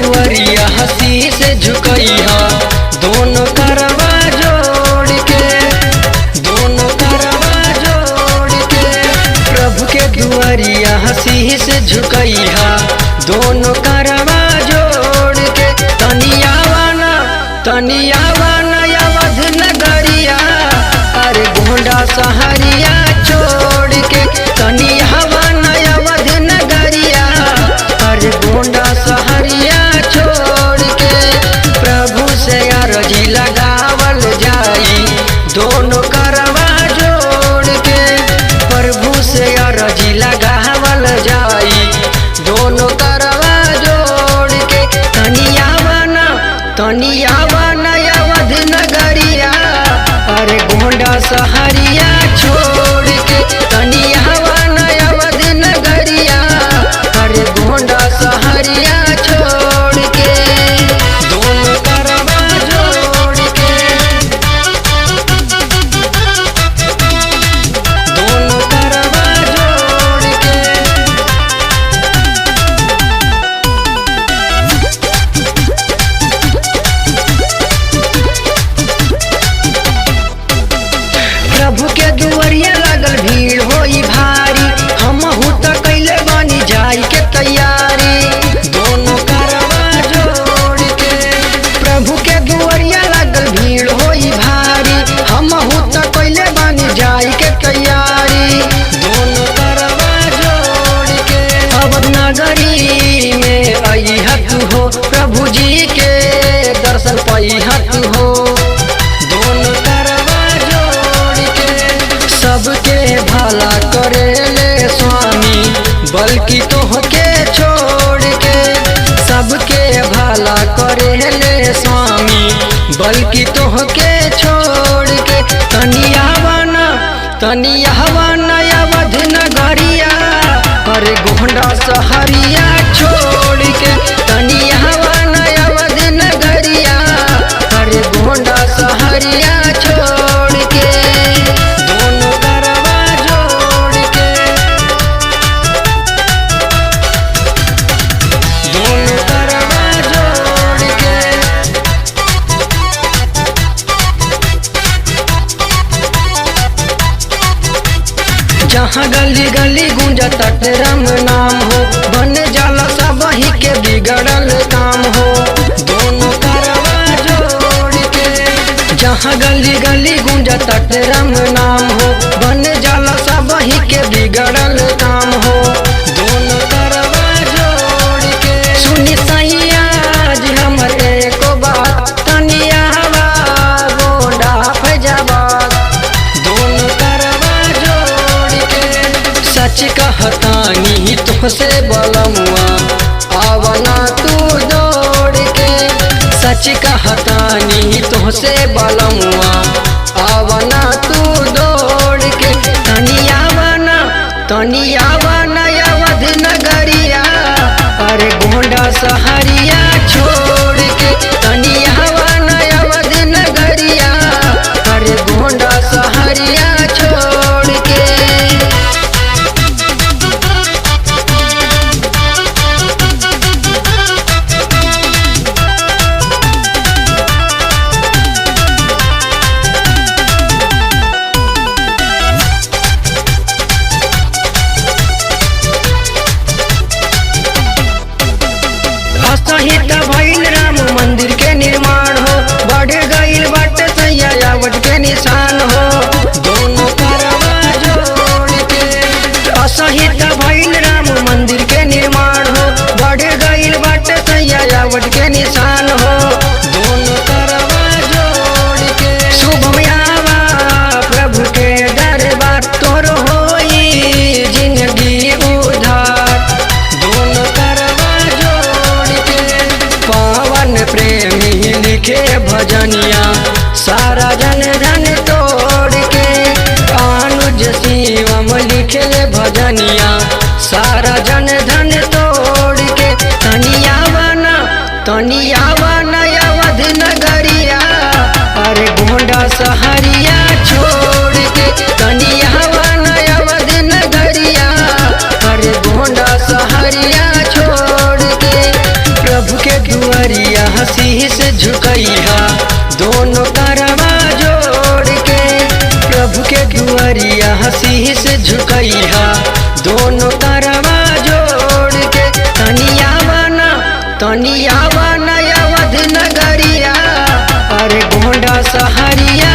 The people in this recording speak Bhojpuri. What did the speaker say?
दुआरिया हंसी से झुकैहा दोनों करवा जोड़ के, दोनों करवा जोड़ के। प्रभु के दुआरिया हंसी से झुकैहा दोनों करवा जोड़ के। तनियावाना तनियावाना अवध नगरिया अरे गोंडा सहरिया छोड़ के। तनियावाना अवध नगरिया अरे गोंडा सहरिया छोड़ के। प्रभु से अर्जी लगावल जाई दोनों करवा जोड़ के। प्रभु से अर्जी लगावल जाई दोनों करवा जोड़ के। तनियावाना तनियावाना अवध नगरिया अरे गोंडा सहरिया छोड़ के। तनियावाना अवध नगरिया अरे गोंडा सहरिया छोड़ के। दोनों करवा जोड़ के, दोनों करवा जोड़ के। प्रभु के दुआरिया लागल भीड़ होई भारी, हमहू त कैले बानी जाई के तैयारी दोनों करवा जोड़ के। प्रभु के दुआरिया लागल भीड़ होई भारी, हमहू त कैले बानी जाई के तैयारी दोनों करवा जोड़ के। अवध नगरी में अइहा तू हो, प्रभु जी के दर्शन पइहा तू हो दोनों करवा जोड़ के। सबके भला करेले स्वामी बल्कि तोहके छोड़ के। सबके भला करेले स्वामी बल्कि तोहके छोड़ के। तनियावाना तनियावाना अवध नगरिया अरे गोंडा सहरिया छोड़ के। तनियावाना अवध नगरिया अरे गोंडा सहरिया छोड़ के। दोनों करवा जोड़ के, दोनों करवा जोड़ के। जहाँ गली गली गूंजा तट राम नाम हो, बन जाला सब ही के बिगड़ल काम हो दोनों करवा जोड़ के। जहाँ गली गली गूंजा तट राम नाम हो, बन जाला सब ही के बिगड़ल काम हो दोनों करवा जोड़ के। सुनी सैया जी हमर एको बात, तनियावा गोंडा फैजाबाद दोनों करवा जोड़ के। सच कहतानी तुहसे बलमुआ आवना तू दौड़ के। सच कहतानी तुहसे बलमुआ आवना तू दौड़ के। तनियावाना तनियावाना अवध नगरिया अरे गोंडा सहरिया छोड़ के। तनियावाना अवध नगरिया अरे गोंडा सहरिया छोड़ के। असहित भइल राम मंदिर के निर्माण हो, बढ़ गइल बाटे सजावट के निशान हो दोनों करवा जोड़ के। असहित भइल राम मंदिर के निर्माण हो, बढ़ गइल बाटे सजावट के निशान हो दोनों करवा जोड़ के। शुभम आवा प्रभु के दरबार, तोर होई जिंदगी उधार दोनों करवा जोड़ के। पावन प्रेमी लिखे भजनिया सारा जन धन तोड़ के। अनुज शिवम लिखे भजनिया सारा जन धन तोड़ के। तनियावाना तनियावाना अवध नगरिया अरे गोंडा सहरिया छोड़ के। तनियावाना अवध नगरिया अरे गोंडा सहरिया छोड़ के। प्रभु के शीश झुकैहा दोनों करवा जोड़ के। प्रभु के दुआरिया शीश झुकैहा दोनों करवा जोड़ के। तनिया बना अवध नगरिया, अरे गोंडा सहरिया